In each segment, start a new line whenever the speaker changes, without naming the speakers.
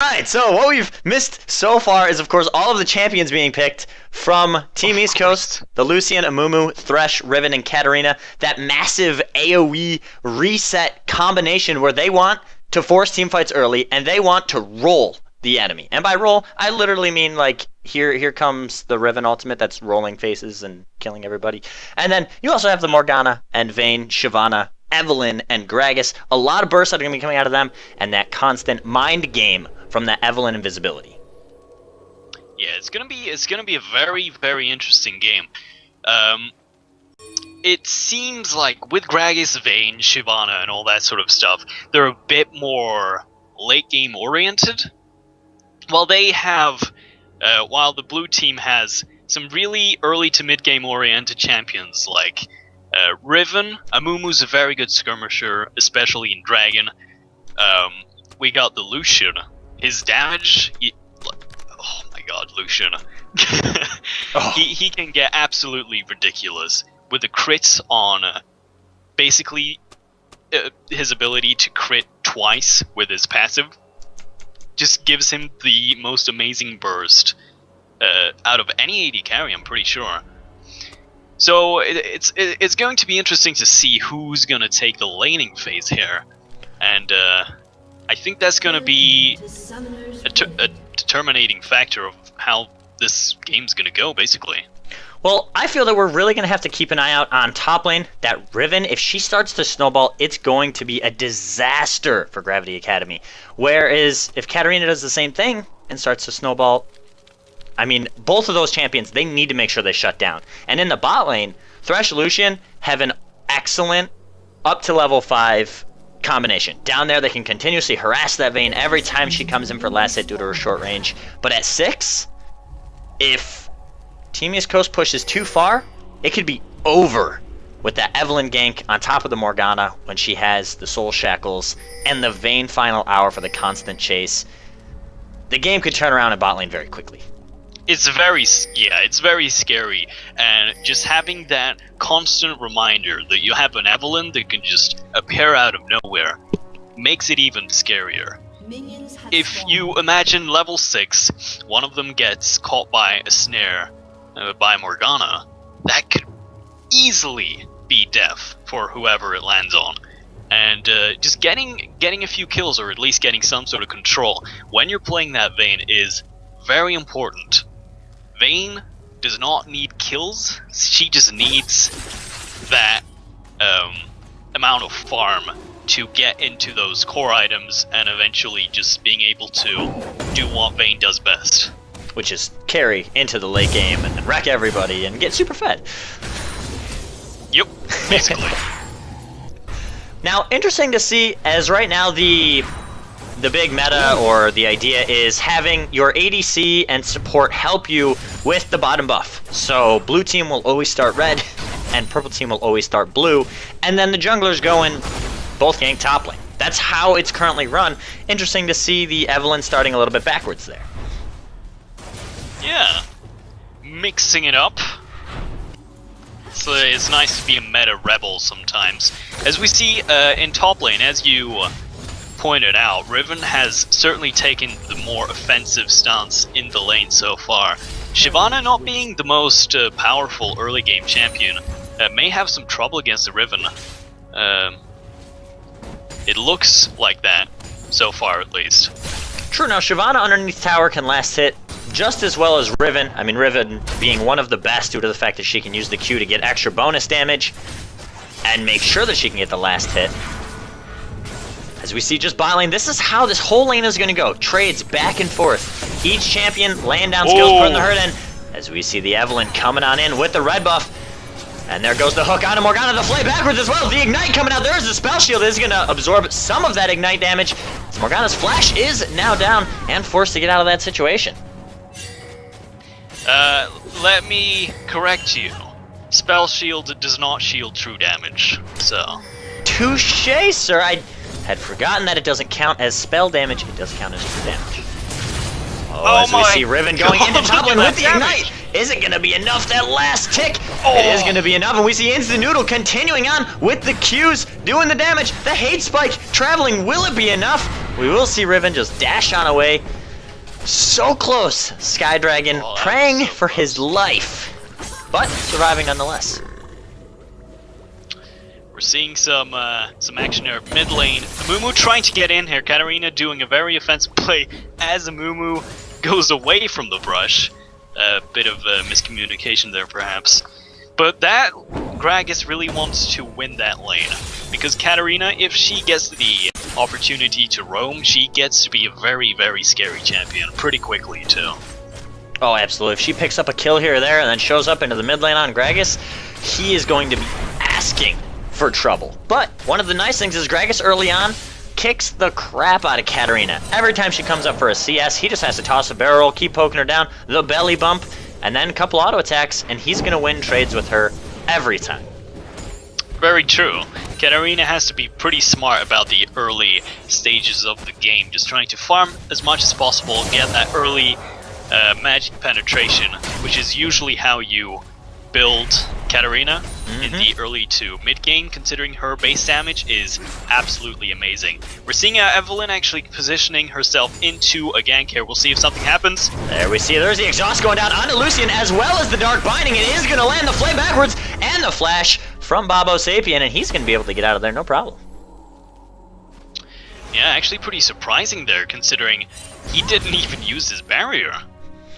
Alright, so what we've missed so far is, of course, all of the champions being picked from Team East Coast, the Lucian, Amumu, Thresh, Riven, and Katarina. That massive AoE reset combination where they want to force team fights early, and they want to roll the enemy. And by roll, I literally mean, like, here comes the Riven ultimate that's rolling faces and killing everybody. And then you also have the Morgana and Vayne, Shyvana, Evelynn, and Gragas. A lot of bursts that are going to be coming out of them, and that constant mind game from that Evelynn invisibility.
Yeah, it's gonna be a very, very interesting game. It seems like with Gragas, Vayne, Shyvana, and all that sort of stuff, they're a bit more late game oriented. While the blue team has some really early to mid game oriented champions like Riven. Amumu's a very good skirmisher, especially in Dragon. We got the Lucian. His damage, oh my god, Lucian. He can get absolutely ridiculous with the crits on basically his ability to crit twice with his passive. Just gives him the most amazing burst out of any AD carry, I'm pretty sure. So it's going to be interesting to see who's going to take the laning phase here. And I think that's going to be a determinating factor of how this game's going to go, basically.
Well, I feel that we're really going to have to keep an eye out on top lane. That Riven, if she starts to snowball, it's going to be a disaster for Gravity Academy. Whereas if Katarina does the same thing and starts to snowball, I mean, both of those champions, they need to make sure they shut down. And in the bot lane, Thresh, Lucian have an excellent up to level 5 combination. Down there, they can continuously harass that Vayne every time she comes in for last hit due to her short range. But at 6, if Team East Coast pushes too far, it could be over with that Evelynn gank on top of the Morgana when she has the Soul Shackles and the Vayne final hour for the constant chase. The game could turn around in bot lane very quickly.
It's very scary, and just having that constant reminder that you have an Evelynn that can just appear out of nowhere makes it even scarier. If you imagine level 6, one of them gets caught by a snare by Morgana, that could easily be death for whoever it lands on. And just getting a few kills, or at least getting some sort of control when you're playing that Vayne, is very important. Vayne does not need kills, she just needs that amount of farm to get into those core items and eventually just being able to do what Vayne does best.
Which is carry into the late game and wreck everybody and get super fed.
Yep, basically.
Now, interesting to see, as right now the big meta, or the idea, is having your ADC and support help you with the bottom buff. So blue team will always start red, and purple team will always start blue, and then the junglers go in both gank top lane. That's how it's currently run. Interesting to see the Evelynn starting a little bit backwards there.
Yeah, mixing it up. So it's nice to be a meta rebel sometimes. As we see in top lane, as you pointed out, Riven has certainly taken the more offensive stance in the lane so far. Shyvana, not being the most powerful early game champion, may have some trouble against the Riven. It looks like that, so far at least.
True, now Shyvana underneath tower can last hit just as well as Riven. I mean, Riven being one of the best due to the fact that she can use the Q to get extra bonus damage and make sure that she can get the last hit. As we see just bot lane, this is how this whole lane is going to go. Trades back and forth. Each champion laying down skills, putting the hurt in. As we see the Evelynn coming on in with the red buff. And there goes the hook onto Morgana, the flay backwards as well. The ignite coming out. There is the spell shield. It is going to absorb some of that ignite damage. So Morgana's flash is now down and forced to get out of that situation.
Let me correct you. Spell shield does not shield true damage, so...
Touché, sir. I had forgotten that it doesn't count as spell damage. It does count as true damage. Oh, as we see Riven going into top lane with the ignite. Is it going to be enough? That last tick. It is going to be enough. And we see Instant Noodle continuing on with the Qs, doing the damage. The hate spike traveling. Will it be enough? we will see Riven just dash on away. So close, Sky Dragon praying for his life, but surviving nonetheless.
We're seeing some action here mid lane. Amumu trying to get in here. Katarina doing a very offensive play as Amumu goes away from the brush. A bit of miscommunication there, perhaps. But that Gragas really wants to win that lane, because Katarina, if she gets the opportunity to roam, she gets to be a very, very scary champion pretty quickly too.
Oh, absolutely. If she picks up a kill here or there and then shows up into the mid lane on Gragas, he is going to be asking for trouble. But one of the nice things is Gragas early on kicks the crap out of Katarina. Every time she comes up for a CS, he just has to toss a barrel, keep poking her down, the belly bump, and then a couple auto attacks, and he's going to win trades with her every time.
Very true. Katarina has to be pretty smart about the early stages of the game, just trying to farm as much as possible, get that early magic penetration, which is usually how you build Katarina in the early to mid game, considering her base damage is absolutely amazing. We're seeing Evelyn actually positioning herself into a gank here. We'll see if something happens.
There we see, there's the exhaust going down onto Lucian, as well as the dark binding. It is going to land the flame backwards, and the flash from Bobo Sapien, and he's going to be able to get out of there, no problem.
Yeah, actually pretty surprising there, considering he didn't even use his barrier.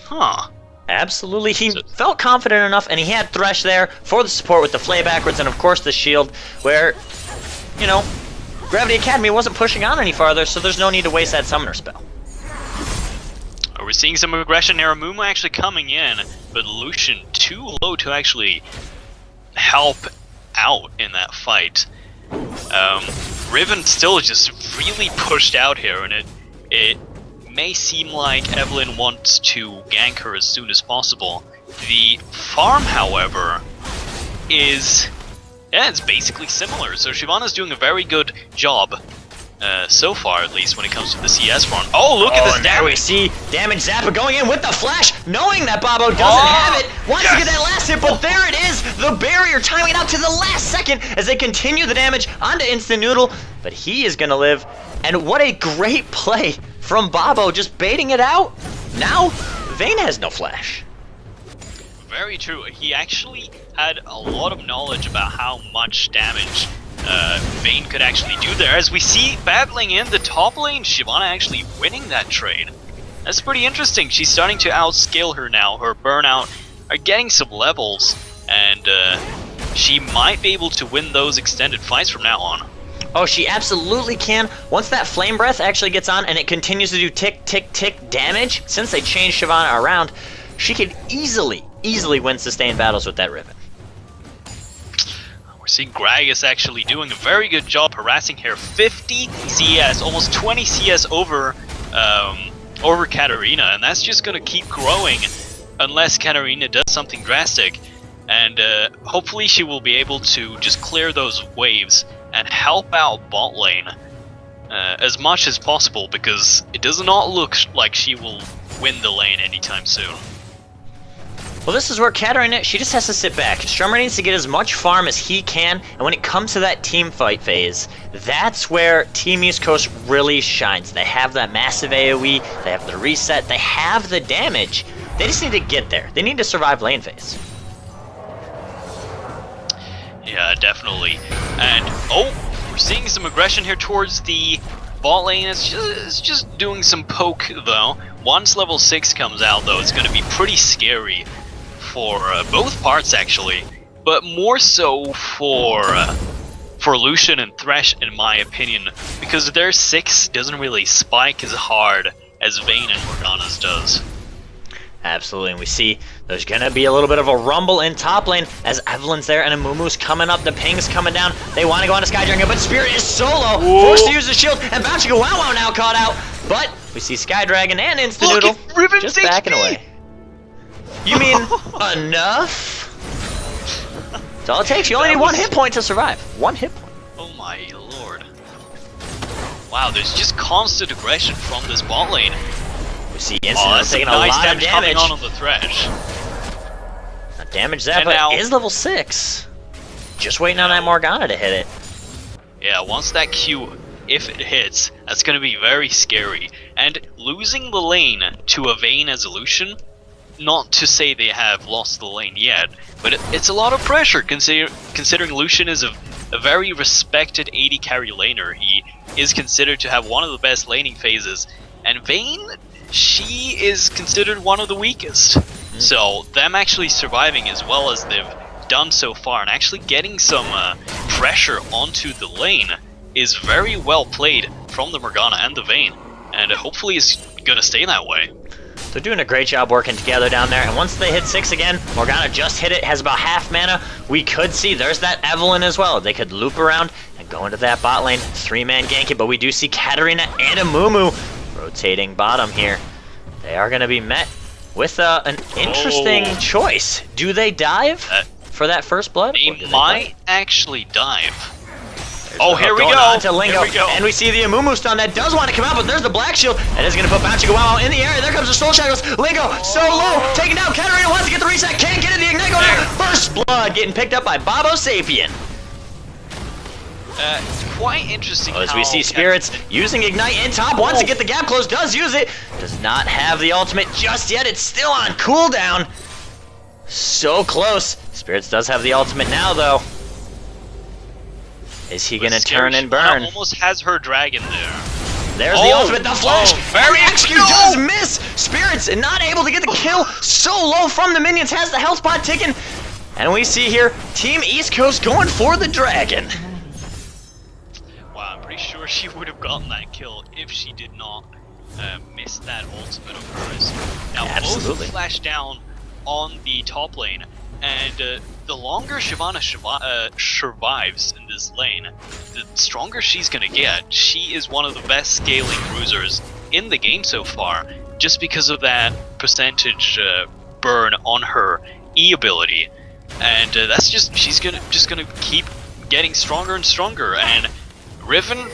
Huh.
Absolutely, he felt confident enough, and he had Thresh there for the support with the flay backwards, and of course the shield, where, you know, Gravity Academy wasn't pushing on any farther, so there's no need to waste that summoner spell.
We're seeing some aggression here. Amumu actually coming in, but Lucian too low to actually help out in that fight. Riven still just really pushed out here, and it may seem like Evelyn wants to gank her as soon as possible. The farm, however, is, yeah, it's basically similar. So Shyvana's doing a very good job, so far at least, when it comes to the CS front. Oh, look at this damage!
There we see damage Zappa going in with the flash, knowing that Bobo doesn't have it, wants to get that last hit, but there it is! The barrier timing it out to the last second as they continue the damage onto Instant Noodle, but he is gonna live, and what a great play from Bobo, just baiting it out. Now, Vayne has no flash.
Very true. He actually had a lot of knowledge about how much damage Vayne could actually do there. As we see battling in the top lane, Shyvana actually winning that trade. That's pretty interesting. She's starting to outscale her now. Her burnout are getting some levels, and she might be able to win those extended fights from now on.
Oh, she absolutely can. Once that Flame Breath actually gets on and it continues to do tick, tick, tick damage, since they changed Shyvana around, she could easily win sustained battles with that Riven.
We're seeing Gragas actually doing a very good job harassing her. 50 CS, almost 20 CS over Katarina, and that's just going to keep growing unless Katarina does something drastic. And hopefully she will be able to just clear those waves and help out bot lane as much as possible, because it does not look like she will win the lane anytime soon.
Well, this is where Katarina, she just has to sit back. Strummer needs to get as much farm as he can, and when it comes to that team fight phase, that's where Team East Coast really shines. They have that massive AoE, they have the reset, they have the damage. They just need to get there. They need to survive lane phase.
Yeah, definitely. And, oh, we're seeing some aggression here towards the bot lane. It's just doing some poke, though. Once level 6 comes out, though, it's going to be pretty scary for both parts, actually. But more so for Lucian and Thresh, in my opinion, because their 6 doesn't really spike as hard as Vayne and Morgana's does.
Absolutely, and we see there's going to be a little bit of a rumble in top lane as Evelyn's there and Amumu's coming up, the ping's coming down. They want to go on to Sky Dragon, but Spirit is solo, forced to use the shield, and about to go wow now caught out. But we see Sky Dragon and Instant Noodle just backing away. You mean enough? That's all it takes. You only need one hit point to survive. One hit point.
Oh my lord. Wow, there's just constant aggression from this bot lane.
We see Instant taking a lot of damage.
On the Thresh.
Now, damage Zappa is level 6. Just waiting on that Morgana to hit it.
Yeah, once that Q if it hits, that's going to be very scary. And losing the lane to a Vayne as a Lucian, not to say they have lost the lane yet, but it's a lot of pressure considering Lucian is a very respected AD carry laner. He is considered to have one of the best laning phases, and Vayne, she is considered one of the weakest. So them actually surviving as well as they've done so far and actually getting some pressure onto the lane is very well played from the Morgana and the Vayne, and hopefully is going to stay that way.
They're doing a great job working together down there, and once they hit 6 again, Morgana just hit it, has about half mana. We could see, there's that Evelynn as well. They could loop around and go into that bot lane, 3-man gank it, but we do see Katarina and a Mumu rotating bottom here. They are going to be met with an interesting choice. Do they dive for that first blood?
They might actually dive. Here we
go.
Here we go.
And we see the Amumu stun that does want to come out, but there's the Black Shield. That is going to put Bouncing in the area. There comes the Soul Shackles. Lingo so low, taking down Katarina, wants to get the reset, can't get it. The Ignite going down. First blood getting picked up by Babo Sapien.
It's quite interesting
as we see Spirits using Ignite in top, wants to get the gap closed, does use it, does not have the ultimate just yet. It's still on cooldown. So close. Spirits does have the ultimate now, though. Is he going to turn and burn?
Almost has her dragon there.
There's the ultimate, the flash.
Very
execute does miss. Spirits not able to get the kill. So low from the minions, has the health pot ticking. And we see here, Team East Coast going for the dragon.
Wow, I'm pretty sure she would have gotten that kill if she did not miss that ultimate of hers. Now, both flash down on the top lane, and the longer Shyvana survives in this lane, the stronger she's gonna get. She is one of the best scaling bruisers in the game so far, just because of that percentage burn on her E ability, and that's she's gonna keep getting stronger and stronger. And Riven,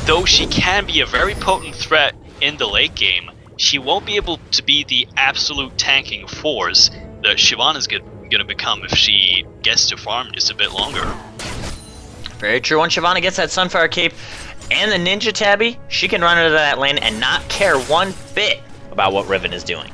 though she can be a very potent threat in the late game, she won't be able to be the absolute tanking force that Shyvana's gonna become if she gets to farm just a bit longer.
Very true. Once Shyvana gets that Sunfire Cape and the Ninja Tabby, she can run into that lane and not care one bit about what Riven is doing.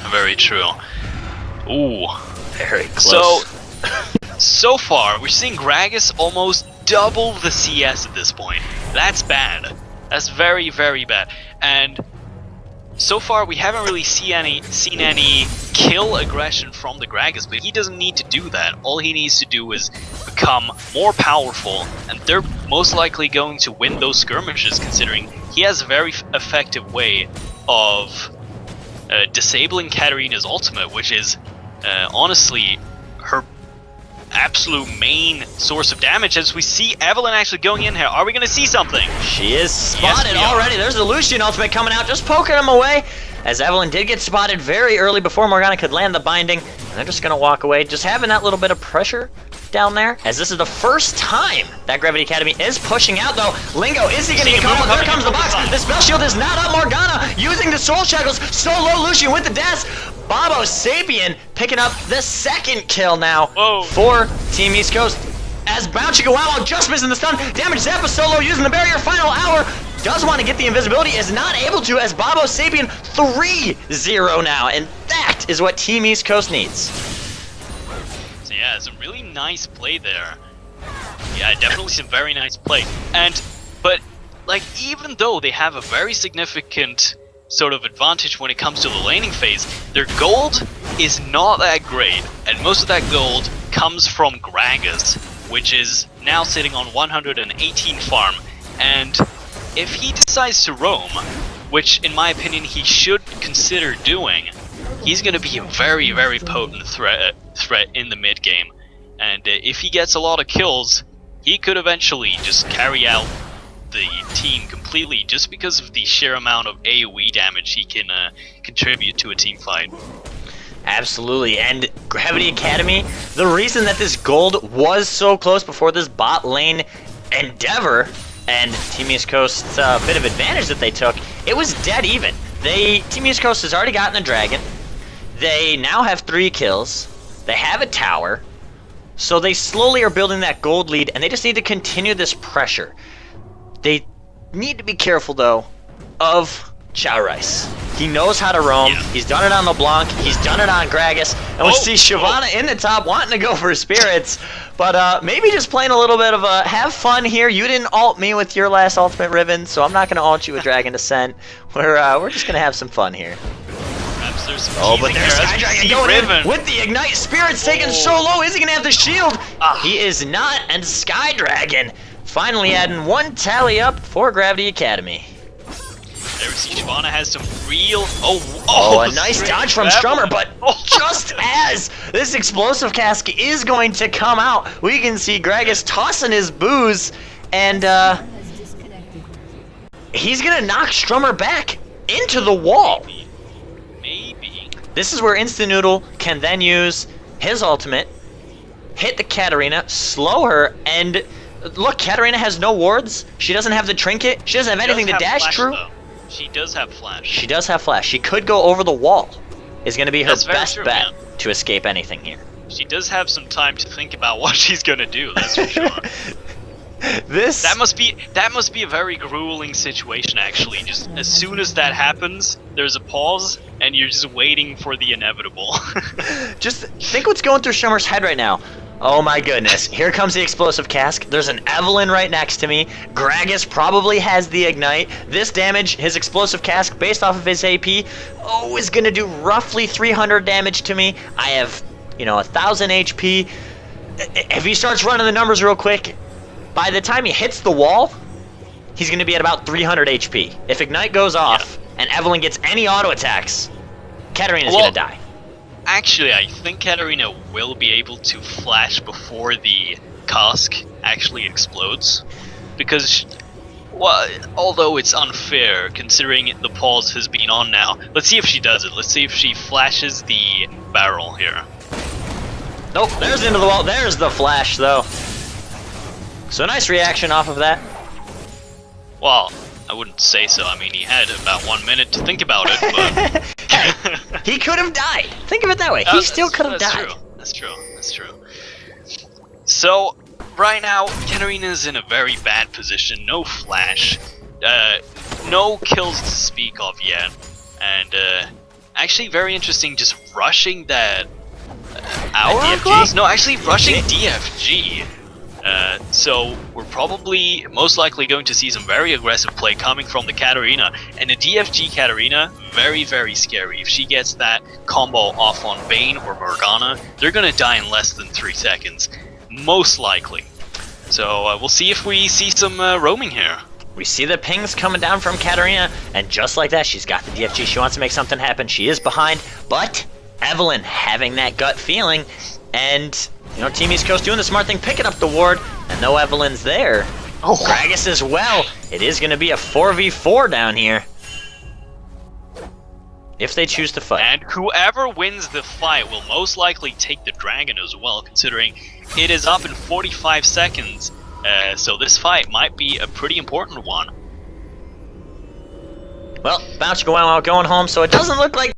Very true. Ooh.
Very close.
So far, we're seeing Gragas almost double the CS at this point. That's bad. That's very, very bad. And so far, we haven't really seen any kill aggression from the Gragas, but he doesn't need to do that. All he needs to do is become more powerful, and they're most likely going to win those skirmishes, considering he has a very effective way of disabling Katarina's ultimate, which is honestly her absolute main source of damage. As we see Evelynn actually going in here, are we going to see something?
She is spotted already. There's the Lucian ultimate coming out, just poking him away, as Evelynn did get spotted very early before Morgana could land the binding, and they're just going to walk away, just having that little bit of pressure down there, as this is the first time that Gravity Academy is pushing out, though. Lingo, is he going to get caught? There comes the box. The spell shield is not up. Morgana using the Soul Shackles. So low, Lucian with the dash. Babo Sapien picking up the second kill now for Team East Coast, as Bouncing just missing the stun. Damage Zappa solo using the barrier. Final hour. Does want to get the invisibility, is not able to, as Babo Sapien 3-0 now, and that is what Team East Coast needs.
So yeah, some really nice play there. Yeah, definitely some very nice play. But like, even though they have a very significant sort of advantage when it comes to the laning phase, their gold is not that great, and most of that gold comes from Gragas, which is now sitting on 118 farm, and if he decides to roam, which in my opinion he should consider doing, he's going to be a very, very potent threat in the mid game, and if he gets a lot of kills, he could eventually just carry out the team completely, just because of the sheer amount of AoE damage he can contribute to a team fight.
Absolutely, and Gravity Academy, the reason that this gold was so close before this bot lane endeavor, and Team East Coast's bit of advantage that they took, it was dead even. Team East Coast has already gotten a dragon, they now have 3 kills, they have a tower, So they slowly are building that gold lead, and they just need to continue this pressure. They need to be careful, though, of Chow Rice. He knows how to roam.
Yeah.
He's done it on LeBlanc. He's done it on Gragas. And we see Shyvana in the top wanting to go for spirits. But maybe just playing a little bit of a have fun here. You didn't ult me with your last ultimate, Riven, so I'm not going to ult you with Dragon Descent. We're just going to have some fun here.
Perhaps there's some
But there's Sky Dragon going
Riven
in with the Ignite. Spirit's taken so low. Is he going to have the shield? He is not. And Sky Dragon finally adding one tally up for Gravity Academy.
There we see Shyvana has some real...
a nice dodge from Strummer, but just as this explosive cask is going to come out, we can see Gragas tossing his booze, and he's going to knock Strummer back into the wall.
Maybe.
This is where Instanoodle can then use his ultimate, hit the Katarina, slow her, and look, Katarina has no wards. She doesn't have the trinket. She doesn't have anything to dash through.
She does have flash.
She does have flash. She could go over the wall. Is going to be her best
true,
bet
man.
to escape anything here.
She does have some time to think about what she's gonna do. That's for sure. That must be a very grueling situation, actually. Just as soon as that happens, there's a pause, and you're just waiting for the inevitable.
Just think what's going through Strummer's head right now. Oh my goodness, here comes the explosive cask. There's an Evelynn right next to me. Gragas probably has the ignite. This damage, his explosive cask, based off of his AP, is gonna do roughly 300 damage to me. I have, 1,000 HP. If he starts running the numbers real quick, by the time he hits the wall, he's gonna be at about 300 HP. If ignite goes off, and Evelynn gets any auto attacks, Katarina's gonna die.
Actually, I think Katarina will be able to flash before the cask actually explodes. Because, although it's unfair, considering the pause has been on now, let's see if she does it. Let's see if she flashes the barrel here.
Nope, there's into the wall. There's the flash, though. So nice reaction off of that.
Well, I wouldn't say so. I mean, he had about 1 minute to think about it, but...
He could have died. Think of it that way. He still could have died.
That's true. So, right now, Katarina's in a very bad position. No flash. No kills to speak of yet. And, actually very interesting just rushing that... DFG? No, actually rushing DFG. So we're probably most likely going to see some very aggressive play coming from the Katarina, and the DFG Katarina, very, very scary. If she gets that combo off on Vayne or Morgana, they're gonna die in less than 3 seconds, most likely. So we'll see if we see some roaming here.
We see the pings coming down from Katarina, and just like that, she's got the DFG. She wants to make something happen. She is behind, but Evelynn having that gut feeling, and Team East Coast doing the smart thing, picking up the ward, and no Evelynn's there. Gragas as well. It is going to be a 4v4 down here. If they choose to fight.
And whoever wins the fight will most likely take the dragon as well, considering it is up in 45 seconds. So this fight might be a pretty important one.
Well, Bounce going home, so it doesn't look like